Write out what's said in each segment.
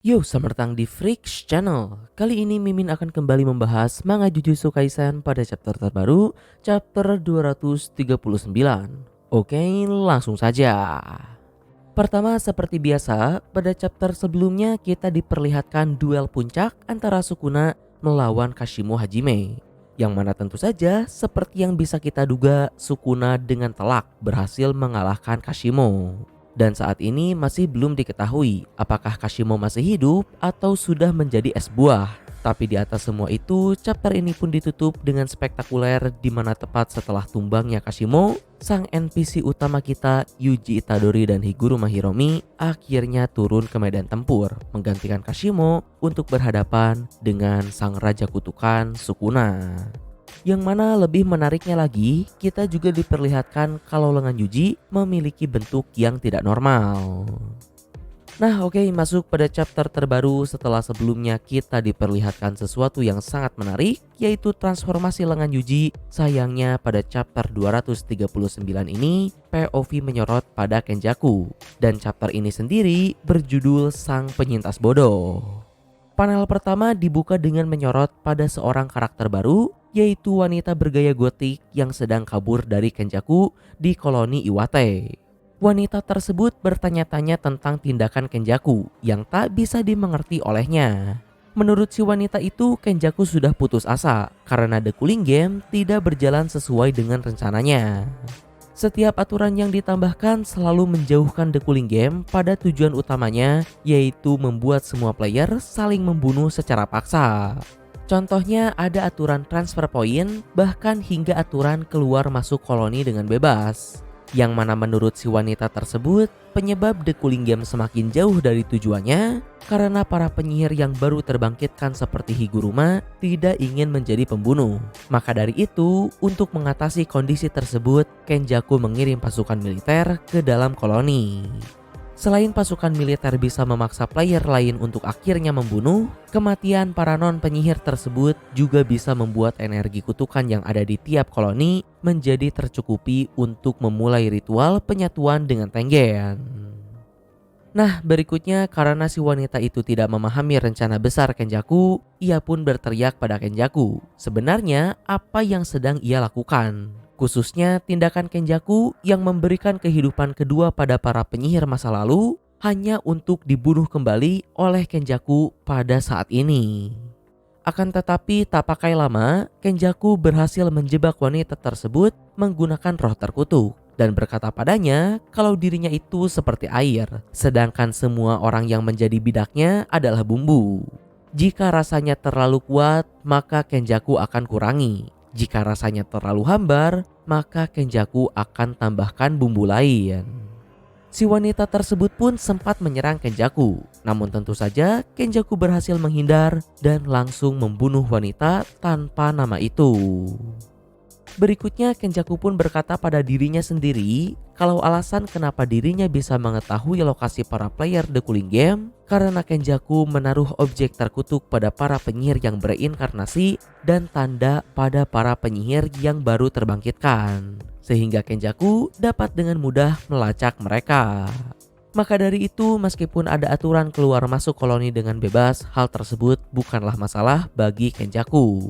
Yo, selamat datang di Freaks Channel. Kali ini Mimin akan kembali membahas manga Jujutsu Kaisen pada chapter terbaru, chapter 239. Oke, langsung saja. Pertama, seperti biasa, pada chapter sebelumnya kita diperlihatkan duel puncak antara Sukuna melawan Kashimo Hajime. Yang mana tentu saja seperti yang bisa kita duga, Sukuna dengan telak berhasil mengalahkan Kashimo. Dan saat ini masih belum diketahui apakah Kashimo masih hidup atau sudah menjadi es buah. Tapi di atas semua itu, chapter ini pun ditutup dengan spektakuler di mana tepat setelah tumbangnya Kashimo, sang NPC utama kita Yuji Itadori dan Higuruma Hiromi akhirnya turun ke medan tempur menggantikan Kashimo untuk berhadapan dengan sang Raja Kutukan Sukuna. Yang mana lebih menariknya lagi, kita juga diperlihatkan kalau lengan Yuji memiliki bentuk yang tidak normal. Nah oke, masuk pada chapter terbaru setelah sebelumnya kita diperlihatkan sesuatu yang sangat menarik, yaitu transformasi lengan Yuji. Sayangnya pada chapter 239 ini POV menyorot pada Kenjaku. Dan chapter ini sendiri berjudul Sang Penyintas Bodoh. Panel pertama dibuka dengan menyorot pada seorang karakter baru, yaitu wanita bergaya gotik yang sedang kabur dari Kenjaku di koloni Iwate. Wanita tersebut bertanya-tanya tentang tindakan Kenjaku yang tak bisa dimengerti olehnya. Menurut si wanita itu, Kenjaku sudah putus asa karena The Cooling Game tidak berjalan sesuai dengan rencananya. Setiap aturan yang ditambahkan selalu menjauhkan The Cooling Game pada tujuan utamanya, yaitu membuat semua player saling membunuh secara paksa. Contohnya ada aturan transfer point, bahkan hingga aturan keluar masuk koloni dengan bebas. Yang mana menurut si wanita tersebut, penyebab The Cooling Game semakin jauh dari tujuannya karena para penyihir yang baru terbangkitkan seperti Higuruma tidak ingin menjadi pembunuh. Maka dari itu, untuk mengatasi kondisi tersebut, Kenjaku mengirim pasukan militer ke dalam koloni. Selain pasukan militer bisa memaksa player lain untuk akhirnya membunuh, kematian para non-penyihir tersebut juga bisa membuat energi kutukan yang ada di tiap koloni menjadi tercukupi untuk memulai ritual penyatuan dengan Tengen. Nah, berikutnya karena si wanita itu tidak memahami rencana besar Kenjaku, ia pun berteriak pada Kenjaku. Sebenarnya apa yang sedang ia lakukan? Khususnya tindakan Kenjaku yang memberikan kehidupan kedua pada para penyihir masa lalu hanya untuk dibunuh kembali oleh Kenjaku pada saat ini. Akan tetapi tak pakai lama, Kenjaku berhasil menjebak wanita tersebut menggunakan roh terkutuk dan berkata padanya kalau dirinya itu seperti air, sedangkan semua orang yang menjadi bidaknya adalah bumbu. Jika rasanya terlalu kuat, maka Kenjaku akan kurangi. Jika rasanya terlalu hambar, maka Kenjaku akan tambahkan bumbu lain. Si wanita tersebut pun sempat menyerang Kenjaku. Namun tentu saja Kenjaku berhasil menghindar dan langsung membunuh wanita tanpa nama itu. Berikutnya Kenjaku pun berkata pada dirinya sendiri kalau alasan kenapa dirinya bisa mengetahui lokasi para player The Cooling Game karena Kenjaku menaruh objek terkutuk pada para penyihir yang bereinkarnasi dan tanda pada para penyihir yang baru terbangkitkan, sehingga Kenjaku dapat dengan mudah melacak mereka. Maka dari itu, meskipun ada aturan keluar masuk koloni dengan bebas, hal tersebut bukanlah masalah bagi Kenjaku.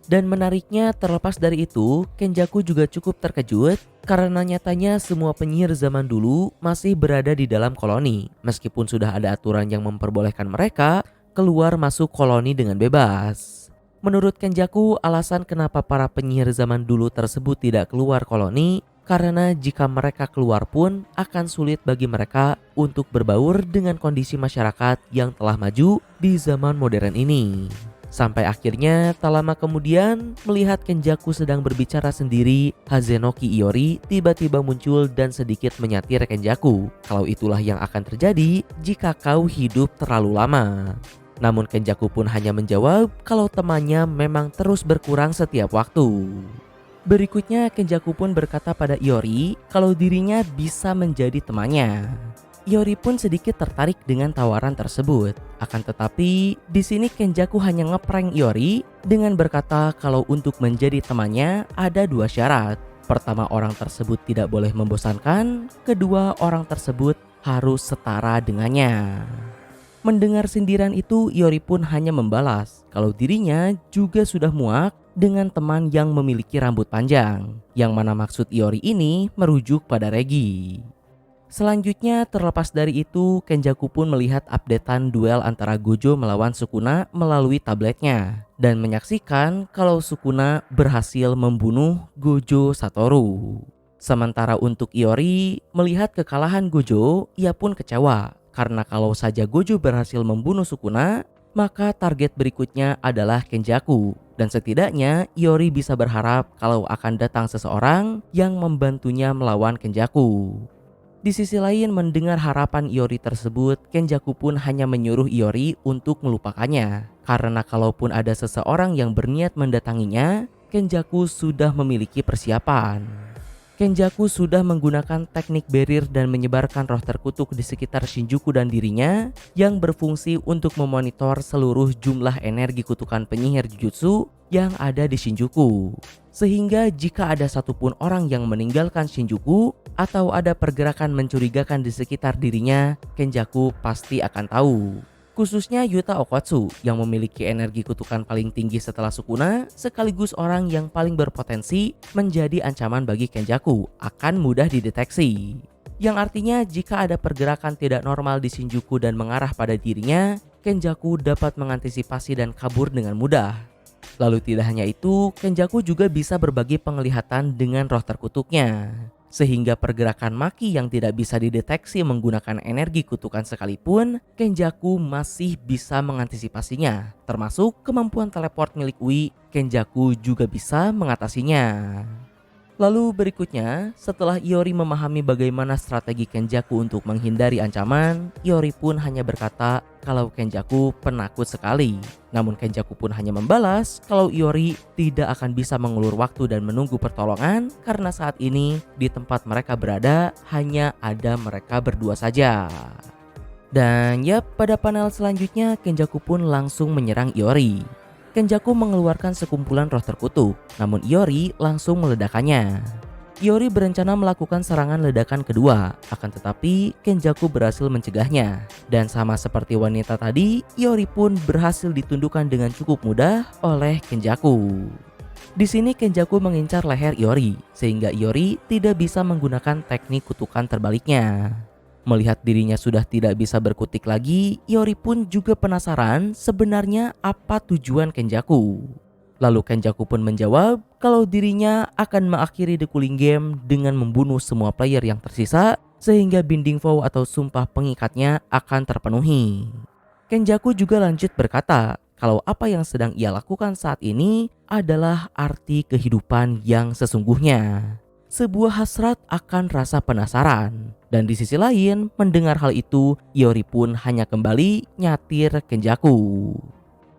Dan menariknya, terlepas dari itu, Kenjaku juga cukup terkejut karena nyatanya semua penyihir zaman dulu masih berada di dalam koloni, meskipun sudah ada aturan yang memperbolehkan mereka keluar masuk koloni dengan bebas. Menurut Kenjaku, alasan kenapa para penyihir zaman dulu tersebut tidak keluar koloni karena jika mereka keluar pun akan sulit bagi mereka untuk berbaur dengan kondisi masyarakat yang telah maju di zaman modern ini. Sampai akhirnya tak lama kemudian melihat Kenjaku sedang berbicara sendiri, Hazenoki Iori tiba-tiba muncul dan sedikit menyatir Kenjaku kalau itulah yang akan terjadi jika kau hidup terlalu lama. Namun Kenjaku pun hanya menjawab kalau temannya memang terus berkurang setiap waktu. Berikutnya Kenjaku pun berkata pada Iori kalau dirinya bisa menjadi temannya. Iori pun sedikit tertarik dengan tawaran tersebut. Akan tetapi, di sini Kenjaku hanya ngeprank Iori dengan berkata kalau untuk menjadi temannya ada dua syarat. Pertama, orang tersebut tidak boleh membosankan. Kedua, orang tersebut harus setara dengannya. Mendengar sindiran itu, Iori pun hanya membalas kalau dirinya juga sudah muak dengan teman yang memiliki rambut panjang. Yang mana maksud Iori ini merujuk pada Regi. Selanjutnya, terlepas dari itu, Kenjaku pun melihat updatean duel antara Gojo melawan Sukuna melalui tabletnya dan menyaksikan kalau Sukuna berhasil membunuh Gojo Satoru. Sementara untuk Iori, melihat kekalahan Gojo, ia pun kecewa karena kalau saja Gojo berhasil membunuh Sukuna, maka target berikutnya adalah Kenjaku. Dan setidaknya Iori bisa berharap kalau akan datang seseorang yang membantunya melawan Kenjaku. Di sisi lain, mendengar harapan Iori tersebut, Kenjaku pun hanya menyuruh Iori untuk melupakannya. Karena kalaupun ada seseorang yang berniat mendatanginya, Kenjaku sudah memiliki persiapan. Kenjaku sudah menggunakan teknik barrier dan menyebarkan roh terkutuk di sekitar Shinjuku dan dirinya yang berfungsi untuk memonitor seluruh jumlah energi kutukan penyihir Jujutsu yang ada di Shinjuku. Sehingga jika ada satupun orang yang meninggalkan Shinjuku atau ada pergerakan mencurigakan di sekitar dirinya, Kenjaku pasti akan tahu. Khususnya Yuta Okkotsu yang memiliki energi kutukan paling tinggi setelah Sukuna, sekaligus orang yang paling berpotensi menjadi ancaman bagi Kenjaku, akan mudah dideteksi. Yang artinya jika ada pergerakan tidak normal di Shinjuku dan mengarah pada dirinya, Kenjaku dapat mengantisipasi dan kabur dengan mudah. Lalu tidak hanya itu, Kenjaku juga bisa berbagi penglihatan dengan roh terkutuknya. Sehingga pergerakan Maki yang tidak bisa dideteksi menggunakan energi kutukan sekalipun, Kenjaku masih bisa mengantisipasinya. Termasuk kemampuan teleport milik Ui, Kenjaku juga bisa mengatasinya. Lalu berikutnya, setelah Iori memahami bagaimana strategi Kenjaku untuk menghindari ancaman, Iori pun hanya berkata kalau Kenjaku penakut sekali. Namun Kenjaku pun hanya membalas kalau Iori tidak akan bisa mengulur waktu dan menunggu pertolongan karena saat ini di tempat mereka berada hanya ada mereka berdua saja. Dan ya, pada panel selanjutnya Kenjaku pun langsung menyerang Iori. Kenjaku mengeluarkan sekumpulan roh terkutuk, namun Iori langsung meledakannya. Iori berencana melakukan serangan ledakan kedua, akan tetapi Kenjaku berhasil mencegahnya. Dan sama seperti wanita tadi, Iori pun berhasil ditundukkan dengan cukup mudah oleh Kenjaku. Di sini Kenjaku mengincar leher Iori, sehingga Iori tidak bisa menggunakan teknik kutukan terbaliknya. Melihat dirinya sudah tidak bisa berkutik lagi, Iori pun juga penasaran sebenarnya apa tujuan Kenjaku. Lalu Kenjaku pun menjawab kalau dirinya akan mengakhiri The Cooling Game dengan membunuh semua player yang tersisa sehingga binding vow atau sumpah pengikatnya akan terpenuhi. Kenjaku juga lanjut berkata kalau apa yang sedang ia lakukan saat ini adalah arti kehidupan yang sesungguhnya. Sebuah hasrat akan rasa penasaran. Dan di sisi lain, mendengar hal itu, Iori pun hanya kembali nyatir Kenjaku.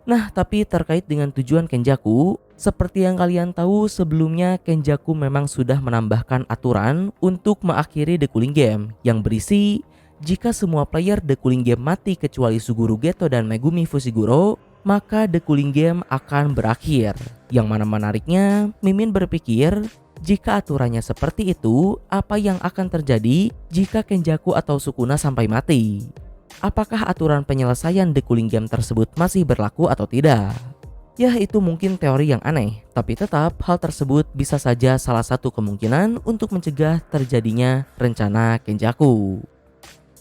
Nah, tapi terkait dengan tujuan Kenjaku, seperti yang kalian tahu sebelumnya Kenjaku memang sudah menambahkan aturan untuk mengakhiri The Cooling Game yang berisi jika semua player The Cooling Game mati kecuali Suguru Geto dan Megumi Fushiguro, maka The Cooling Game akan berakhir. Yang mana menariknya, Mimin berpikir jika aturannya seperti itu, apa yang akan terjadi jika Kenjaku atau Sukuna sampai mati? Apakah aturan penyelesaian The Cooling Game tersebut masih berlaku atau tidak? Ya, itu mungkin teori yang aneh, tapi tetap hal tersebut bisa saja salah satu kemungkinan untuk mencegah terjadinya rencana Kenjaku.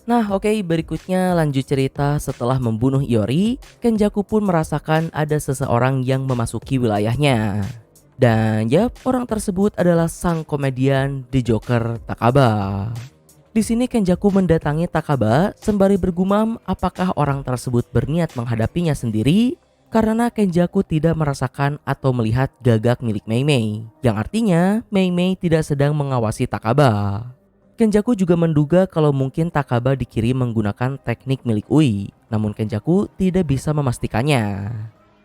Nah oke, berikutnya lanjut cerita. Setelah membunuh Iori, Kenjaku pun merasakan ada seseorang yang memasuki wilayahnya. Dan ya, orang tersebut adalah sang komedian The Joker Takaba. Di sini Kenjaku mendatangi Takaba sembari bergumam apakah orang tersebut berniat menghadapinya sendiri karena Kenjaku tidak merasakan atau melihat gagak milik Mei Mei, yang artinya Mei Mei tidak sedang mengawasi Takaba. Kenjaku juga menduga kalau mungkin Takaba dikirim menggunakan teknik milik Ui, namun Kenjaku tidak bisa memastikannya.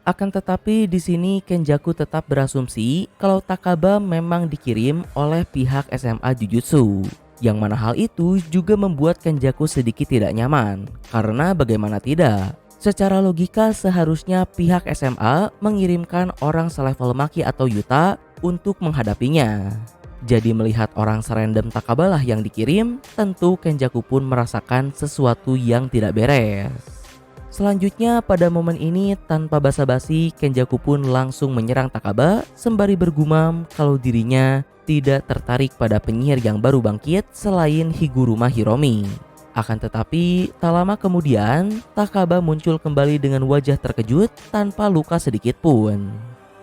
Akan tetapi di sini Kenjaku tetap berasumsi kalau Takaba memang dikirim oleh pihak SMA Jujutsu. Yang mana hal itu juga membuat Kenjaku sedikit tidak nyaman. Karena bagaimana tidak, secara logika seharusnya pihak SMA mengirimkan orang selevel Maki atau Yuta untuk menghadapinya. Jadi melihat orang serandom Takaba lah yang dikirim, tentu Kenjaku pun merasakan sesuatu yang tidak beres. Selanjutnya pada momen ini tanpa basa-basi Kenjaku pun langsung menyerang Takaba sembari bergumam kalau dirinya tidak tertarik pada penyihir yang baru bangkit selain Higuruma Hiromi. Akan tetapi tak lama kemudian Takaba muncul kembali dengan wajah terkejut tanpa luka sedikit pun.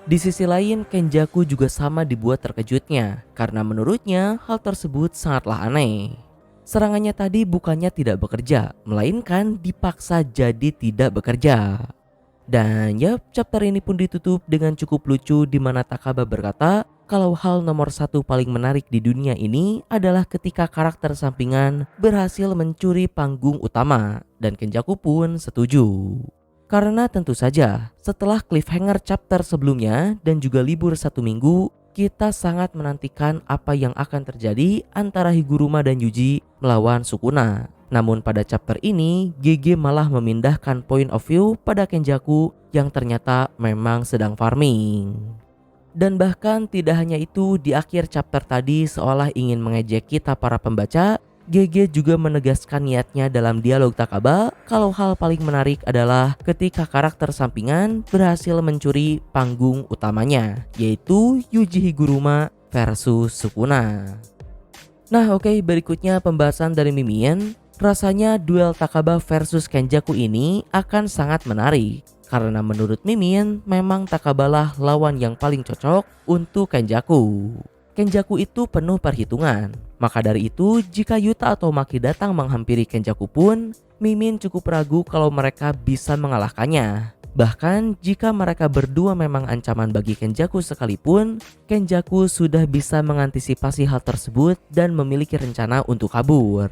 Di sisi lain Kenjaku juga sama dibuat terkejutnya karena menurutnya hal tersebut sangatlah aneh. Serangannya tadi bukannya tidak bekerja, melainkan dipaksa jadi tidak bekerja. Dan ya, chapter ini pun ditutup dengan cukup lucu di mana Takaba berkata kalau hal nomor satu paling menarik di dunia ini adalah ketika karakter sampingan berhasil mencuri panggung utama, dan Kenjaku pun setuju. Karena tentu saja setelah cliffhanger chapter sebelumnya dan juga libur 1 minggu, kita sangat menantikan apa yang akan terjadi antara Higuruma dan Yuji melawan Sukuna. Namun pada chapter ini, GG malah memindahkan point of view pada Kenjaku yang ternyata memang sedang farming. Dan bahkan tidak hanya itu, di akhir chapter tadi seolah ingin mengejek kita para pembaca, GG juga menegaskan niatnya dalam dialog Takaba kalau hal paling menarik adalah ketika karakter sampingan berhasil mencuri panggung utamanya, yaitu Yuji Higuruma versus Sukuna. Nah oke, berikutnya pembahasan dari Mimin. Rasanya duel Takaba versus Kenjaku ini akan sangat menarik karena menurut Mimin memang Takabalah lawan yang paling cocok untuk Kenjaku. Kenjaku itu penuh perhitungan. Maka dari itu, jika Yuta atau Maki datang menghampiri Kenjaku pun, Mimin cukup ragu kalau mereka bisa mengalahkannya. Bahkan jika mereka berdua memang ancaman bagi Kenjaku sekalipun, Kenjaku sudah bisa mengantisipasi hal tersebut dan memiliki rencana untuk kabur.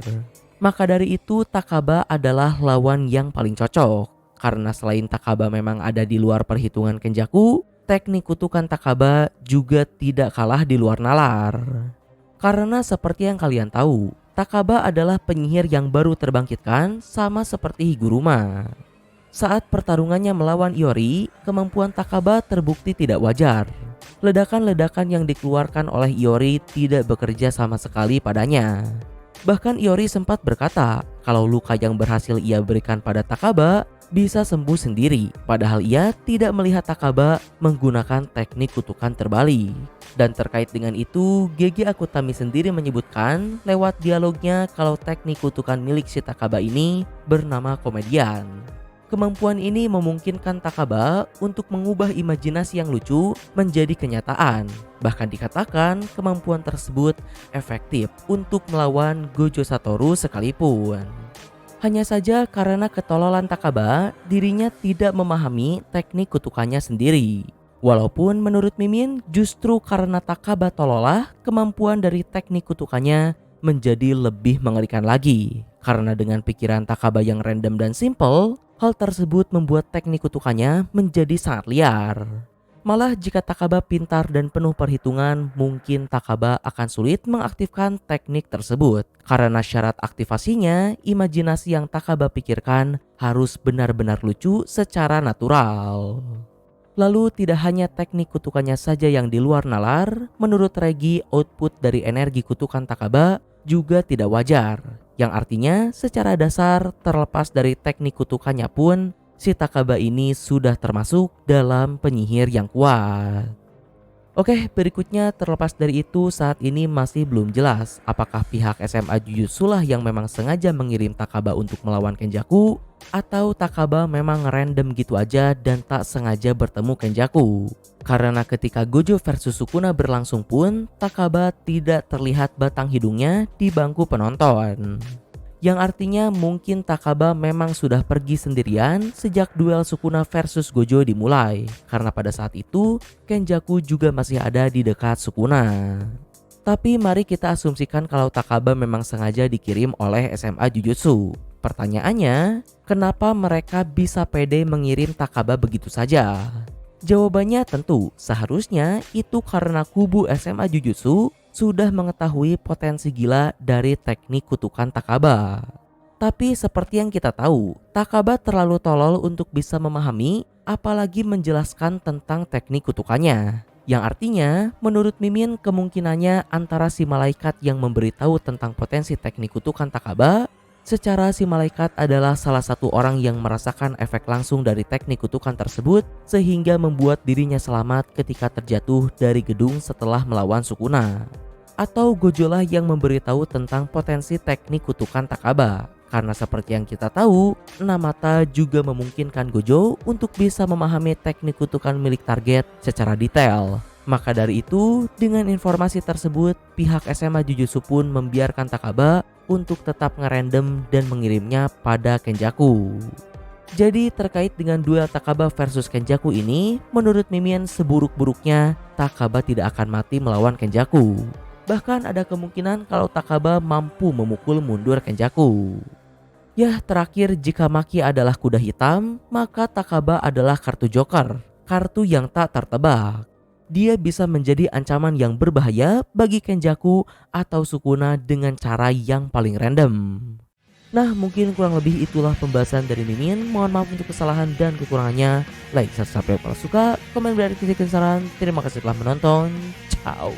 Maka dari itu, Takaba adalah lawan yang paling cocok. Karena selain Takaba memang ada di luar perhitungan Kenjaku, teknik kutukan Takaba juga tidak kalah di luar nalar. Karena seperti yang kalian tahu, Takaba adalah penyihir yang baru terbangkitkan sama seperti Higuruma. Saat pertarungannya melawan Iori, kemampuan Takaba terbukti tidak wajar. Ledakan-ledakan yang dikeluarkan oleh Iori tidak bekerja sama sekali padanya. Bahkan Iori sempat berkata kalau luka yang berhasil ia berikan pada Takaba bisa sembuh sendiri, padahal ia tidak melihat Takaba menggunakan teknik kutukan terbalik. Dan terkait dengan itu, GG Akutami sendiri menyebutkan lewat dialognya kalau teknik kutukan milik si Takaba ini bernama komedian. Kemampuan ini memungkinkan Takaba untuk mengubah imajinasi yang lucu menjadi kenyataan. Bahkan dikatakan kemampuan tersebut efektif untuk melawan Gojo Satoru sekalipun. Hanya saja karena ketololan Takaba, dirinya tidak memahami teknik kutukannya sendiri. Walaupun menurut Mimin justru karena Takaba tololah, kemampuan dari teknik kutukannya menjadi lebih mengerikan lagi. Karena dengan pikiran Takaba yang random dan simple, hal tersebut membuat teknik kutukannya menjadi sangat liar. Malah jika Takaba pintar dan penuh perhitungan, mungkin Takaba akan sulit mengaktifkan teknik tersebut. Karena syarat aktivasinya, imajinasi yang Takaba pikirkan harus benar-benar lucu secara natural. Lalu tidak hanya teknik kutukannya saja yang di luar nalar, menurut Regi output dari energi kutukan Takaba juga tidak wajar. Yang artinya secara dasar terlepas dari teknik kutukannya pun, si Takaba ini sudah termasuk dalam penyihir yang kuat. Oke, berikutnya terlepas dari itu saat ini masih belum jelas apakah pihak SMA Jujutsu lah yang memang sengaja mengirim Takaba untuk melawan Kenjaku, atau Takaba memang random gitu aja dan tak sengaja bertemu Kenjaku. Karena ketika Gojo versus Sukuna berlangsung pun, Takaba tidak terlihat batang hidungnya di bangku penonton. Yang artinya mungkin Takaba memang sudah pergi sendirian sejak duel Sukuna versus Gojo dimulai. Karena pada saat itu Kenjaku juga masih ada di dekat Sukuna. Tapi mari kita asumsikan kalau Takaba memang sengaja dikirim oleh SMA Jujutsu. Pertanyaannya, kenapa mereka bisa pede mengirim Takaba begitu saja? Jawabannya tentu seharusnya itu karena kubu SMA Jujutsu sudah mengetahui potensi gila dari teknik kutukan Takaba. Tapi seperti yang kita tahu, Takaba terlalu tolol untuk bisa memahami apalagi menjelaskan tentang teknik kutukannya. Yang artinya, menurut Mimin kemungkinannya antara si malaikat yang memberitahu tentang potensi teknik kutukan Takaba Secara si malaikat adalah salah satu orang yang merasakan efek langsung dari teknik kutukan tersebut sehingga membuat dirinya selamat ketika terjatuh dari gedung setelah melawan Sukuna. Atau Gojo lah yang memberitahu tentang potensi teknik kutukan Takaba. Karena seperti yang kita tahu, enam mata juga memungkinkan Gojo untuk bisa memahami teknik kutukan milik target secara detail. Maka dari itu, dengan informasi tersebut, pihak SMA Jujutsu pun membiarkan Takaba untuk tetap ngerandom dan mengirimnya pada Kenjaku. Jadi terkait dengan duel Takaba versus Kenjaku ini, menurut Mimin seburuk-buruknya Takaba tidak akan mati melawan Kenjaku. Bahkan ada kemungkinan kalau Takaba mampu memukul mundur Kenjaku. Ya, terakhir jika Maki adalah kuda hitam, maka Takaba adalah kartu joker, kartu yang tak tertebak. Dia bisa menjadi ancaman yang berbahaya bagi Kenjaku atau Sukuna dengan cara yang paling random. Nah, mungkin kurang lebih itulah pembahasan dari Mimin. Mohon maaf untuk kesalahan dan kekurangannya. Like, subscribe kalau suka, komen, beri kritik dan saran. Terima kasih telah menonton. Ciao.